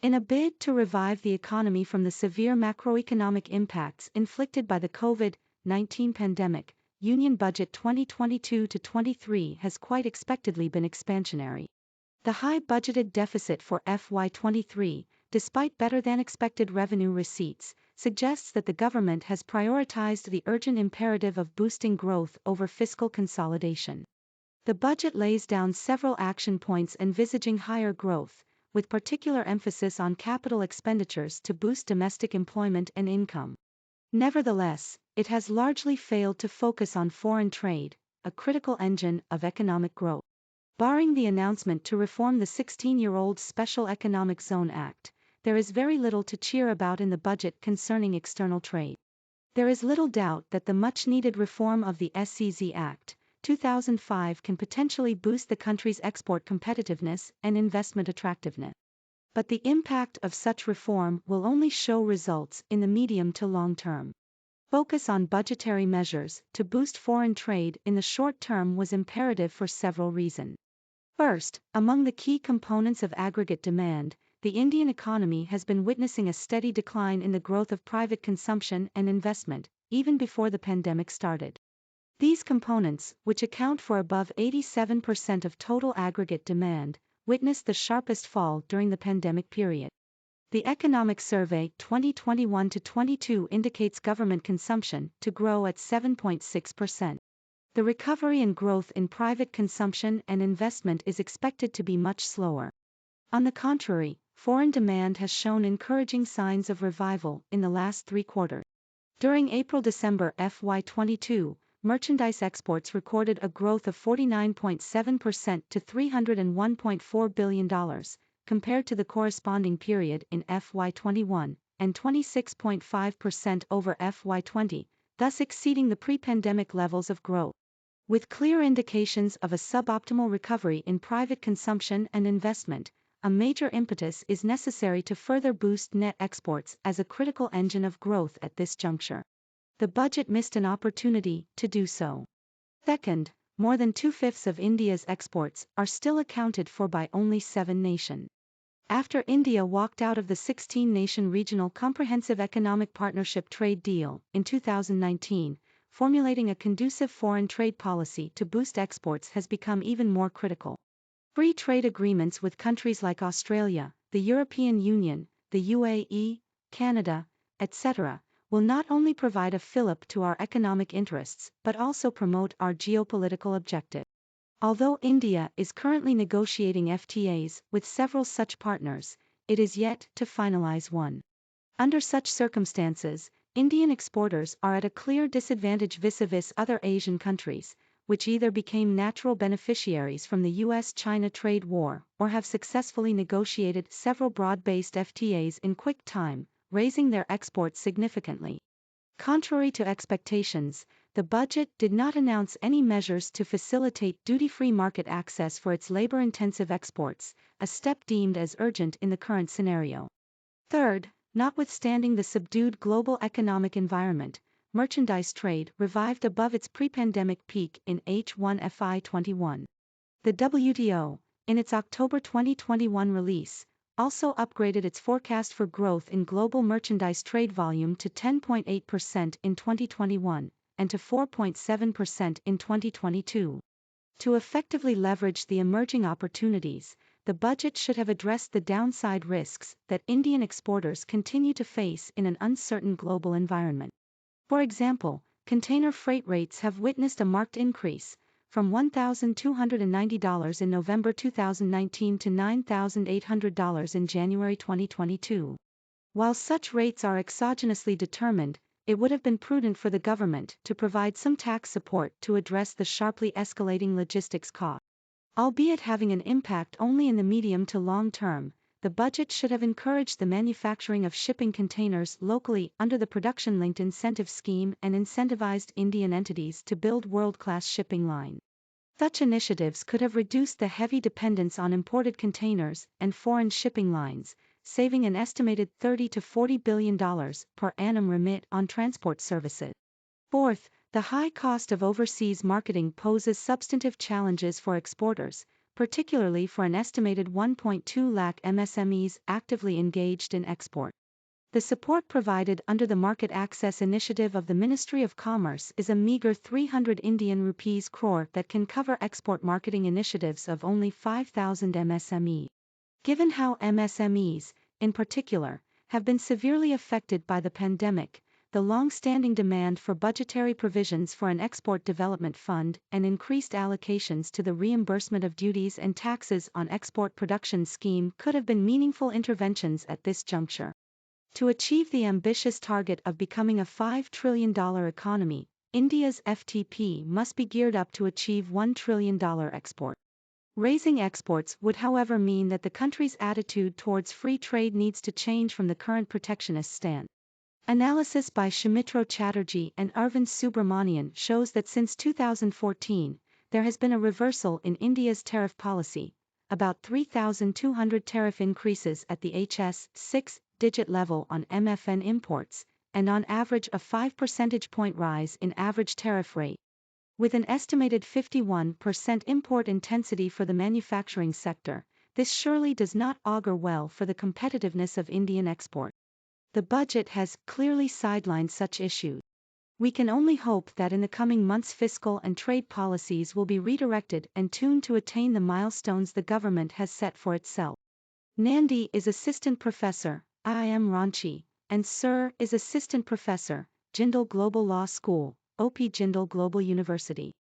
In a bid to revive the economy from the severe macroeconomic impacts inflicted by the COVID-19 pandemic, Union Budget 2022-23 has quite expectedly been expansionary. The high budgeted deficit for FY23, despite better-than-expected revenue receipts, suggests that the government has prioritized the urgent imperative of boosting growth over fiscal consolidation. The budget lays down several action points envisaging higher growth, with particular emphasis on capital expenditures to boost domestic employment and income. Nevertheless, it has largely failed to focus on foreign trade, a critical engine of economic growth. Barring the announcement to reform the 16-year-old Special Economic Zone Act, there is very little to cheer about in the budget concerning external trade. There is little doubt that the much-needed reform of the SEZ Act, 2005 can potentially boost the country's export competitiveness and investment attractiveness. But the impact of such reform will only show results in the medium to long term. Focus on budgetary measures to boost foreign trade in the short term was imperative for several reasons. First, among the key components of aggregate demand, the Indian economy has been witnessing a steady decline in the growth of private consumption and investment, even before the pandemic started. These components, which account for above 87% of total aggregate demand, witnessed the sharpest fall during the pandemic period. The Economic Survey 2021-22 indicates government consumption to grow at 7.6%. The recovery and growth in private consumption and investment is expected to be much slower. On the contrary, foreign demand has shown encouraging signs of revival in the last 3 quarters. During April-December FY22, merchandise exports recorded a growth of 49.7% to $301.4 billion, compared to the corresponding period in FY21, and 26.5% over FY20, thus exceeding the pre-pandemic levels of growth. With clear indications of a suboptimal recovery in private consumption and investment, a major impetus is necessary to further boost net exports as a critical engine of growth at this juncture. The budget missed an opportunity to do so. Second, more than 2/5 of India's exports are still accounted for by only 7 nations. After India walked out of the 16-nation Regional Comprehensive Economic Partnership trade deal in 2019, formulating a conducive foreign trade policy to boost exports has become even more critical. Free trade agreements with countries like Australia, the European Union, the UAE, Canada, etc., will not only provide a fillip to our economic interests but also promote our geopolitical objectives. Although India is currently negotiating FTAs with several such partners, it is yet to finalize one. Under such circumstances, Indian exporters are at a clear disadvantage vis-a-vis other Asian countries, which either became natural beneficiaries from the US-China trade war or have successfully negotiated several broad-based FTAs in quick time, raising their exports significantly. Contrary to expectations, the budget did not announce any measures to facilitate duty-free market access for its labor-intensive exports, a step deemed as urgent in the current scenario. Third, notwithstanding the subdued global economic environment, merchandise trade revived above its pre-pandemic peak in H1 FY21. The WTO, in its October 2021 release, also upgraded its forecast for growth in global merchandise trade volume to 10.8% in 2021, and to 4.7% in 2022. To effectively leverage the emerging opportunities, the budget should have addressed the downside risks that Indian exporters continue to face in an uncertain global environment. For example, container freight rates have witnessed a marked increase, from $1,290 in November 2019 to $9,800 in January 2022. While such rates are exogenously determined, it would have been prudent for the government to provide some tax support to address the sharply escalating logistics costs. Albeit having an impact only in the medium to long term, the budget should have encouraged the manufacturing of shipping containers locally under the production-linked incentive scheme and incentivized Indian entities to build world-class shipping lines. Such initiatives could have reduced the heavy dependence on imported containers and foreign shipping lines, saving an estimated $30 to $40 billion per annum remit on transport services. Fourth, the high cost of overseas marketing poses substantive challenges for exporters, particularly for an estimated 1.2 lakh MSMEs actively engaged in export. The support provided under the Market Access Initiative of the Ministry of Commerce is a meager 300 Indian rupees crore that can cover export marketing initiatives of only 5,000 MSME. Given how MSMEs, in particular, have been severely affected by the pandemic, the long-standing demand for budgetary provisions for an export development fund and increased allocations to the reimbursement of duties and taxes on export production scheme could have been meaningful interventions at this juncture. To achieve the ambitious target of becoming a $5 trillion economy, India's FTP must be geared up to achieve $1 trillion export. Raising exports would however mean that the country's attitude towards free trade needs to change from the current protectionist stance. Analysis by Shaumitro Chatterjee and Arvind Subramanian shows that since 2014, there has been a reversal in India's tariff policy, about 3,200 tariff increases at the HS 6-digit level on MFN imports, and on average a 5 percentage point rise in average tariff rate. With an estimated 51% import intensity for the manufacturing sector, this surely does not augur well for the competitiveness of Indian export. The budget has clearly sidelined such issues. We can only hope that in the coming months fiscal and trade policies will be redirected and tuned to attain the milestones the government has set for itself. Nandi is Assistant Professor, IIM Ranchi, and Sir is Assistant Professor, Jindal Global Law School, OP Jindal Global University.